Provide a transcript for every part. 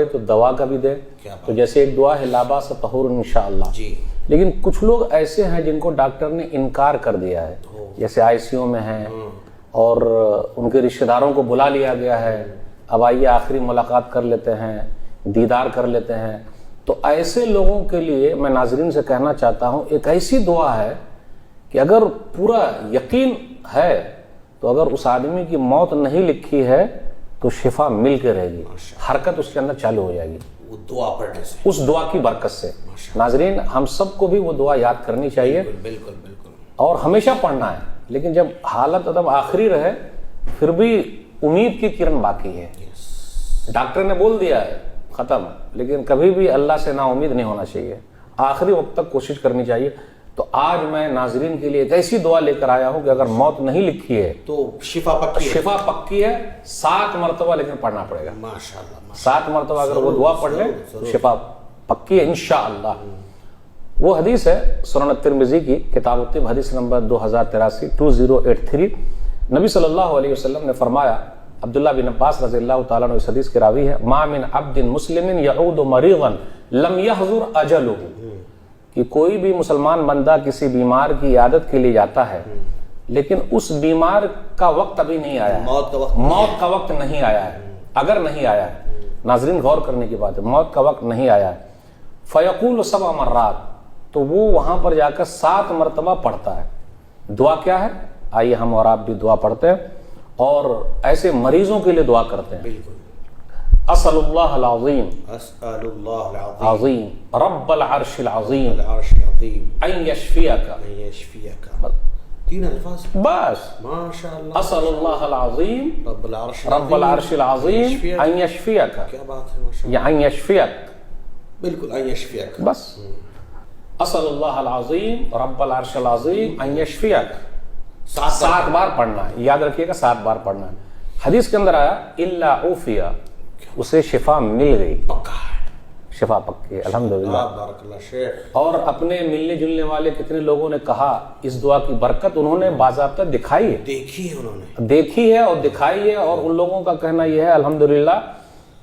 تو دوا کا بھی دے. تو جیسے ایک دعا ہے لا باس طہور انشاءاللہ جی. لیکن کچھ لوگ ایسے ہیں جن کو ڈاکٹر نے انکار کر دیا ہے, جیسے آئی سی یو میں ہیں اور ان کے رشتہ داروں کو بلا لیا گیا ہے, اب آئیے آخری ملاقات کر لیتے ہیں, دیدار کر لیتے ہیں. تو ایسے لوگوں کے لیے میں ناظرین سے کہنا چاہتا ہوں, ایک ایسی دعا ہے کہ اگر پورا یقین ہے تو اگر اس آدمی کی موت نہیں لکھی ہے تو شفا مل کے رہے گی, حرکت اس کے اندر چالو ہو جائے گی وہ دعا پڑھنے سے, اس دعا کی برکت سے. ناظرین ہم سب کو بھی وہ دعا یاد کرنی چاہیے, بالکل بالکل, اور ہمیشہ پڑھنا ہے. لیکن جب حالت ادب آخری رہے پھر بھی امید کی کرن باقی ہے. ڈاکٹر نے بول دیا ہے ختم, لیکن کبھی بھی اللہ سے نا امید نہیں ہونا چاہیے, آخری وقت تک کوشش کرنی چاہیے. تو آج میں ناظرین کے لیے ایک ایسی دعا لے کر آیا ہوں کہ اگر موت نہیں لکھی ہے تو شفا پکی ہے. 7 مرتبہ لیکن پڑھنا پڑے گا, ماشاءاللہ 7 مرتبہ اگر وہ دعا پڑھ لیں تو شفا پکی ہے انشاءاللہ. وہ حدیث ہے سنن ترمذی کی کتاب الطب حدیث نمبر 2083. نبی صلی اللہ علیہ وسلم نے فرمایا, عبداللہ بن عباس رضی اللہ تعالیٰ عنہ اس حدیث کے راوی ہے, ما من عبد مسلم یعود مریضا لم یحضر اجلہ, کہ کوئی بھی مسلمان بندہ کسی بیمار کی عیادت کے لیے جاتا ہے لیکن اس بیمار کا وقت ابھی نہیں آیا ہے, موت کا وقت نہیں آیا ہے, اگر نہیں آیا ہے, ناظرین غور کرنے کی بات ہے, موت کا وقت نہیں آیا ہے, فیقول 7 مرات, تو وہ وہاں پر جا کر 7 مرتبہ پڑھتا ہے. دعا کیا ہے, آئیے ہم اور آپ بھی دعا پڑھتے ہیں اور ایسے مریضوں کے لیے دعا کرتے ہیں. بالکل. اسأل اللہ العظیم عظیم رب العرش العظیم ان یشفیک, 3 الفاظ بس, ماشاءاللہ. اسأل اللہ العظیم رب العرش العظیم ان یشفیک, کیا بات ہے ماشاءاللہ, یا ان یشفیک, بالکل ان یشفیک, بس. اسأل اللہ العظیم رب العرش العظیم ان یشفیک, 7 بار پڑھنا ہے, یاد رکھیے گا 7 بار پڑھنا ہے. حدیث کے اندر آیا الا عوفی, اسے شفا مل گئی, پکا ہے, شفا پکی, الحمدللہ. بارک اللہ شیخ. اور اپنے ملنے جلنے والے کتنے لوگوں نے کہا اس دعا کی برکت انہوں نے باضابطہ دکھائی ہے, دیکھی ہے, انہوں نے دیکھی ہے اور دکھائی ہے. اور ان لوگوں کا کہنا یہ ہے الحمدللہ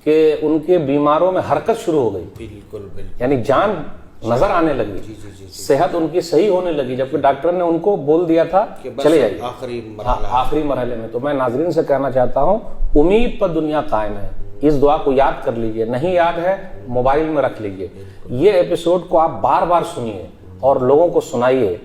کہ ان کے بیماروں میں حرکت شروع ہو گئی, بالکل بالکل, یعنی جان نظر آنے لگی, صحت ان کی صحیح ہونے لگی, جبکہ ڈاکٹر نے ان کو بول دیا تھا چلے جائیے آخری مرحلے میں. تو میں ناظرین سے کہنا چاہتا ہوں امید پر دنیا قائم ہے, اس دعا کو یاد کر لیجئے, نہیں یاد ہے موبائل میں رکھ لیجئے. یہ ایپیسوڈ کو آپ بار بار سنیے اور لوگوں کو سنائیے.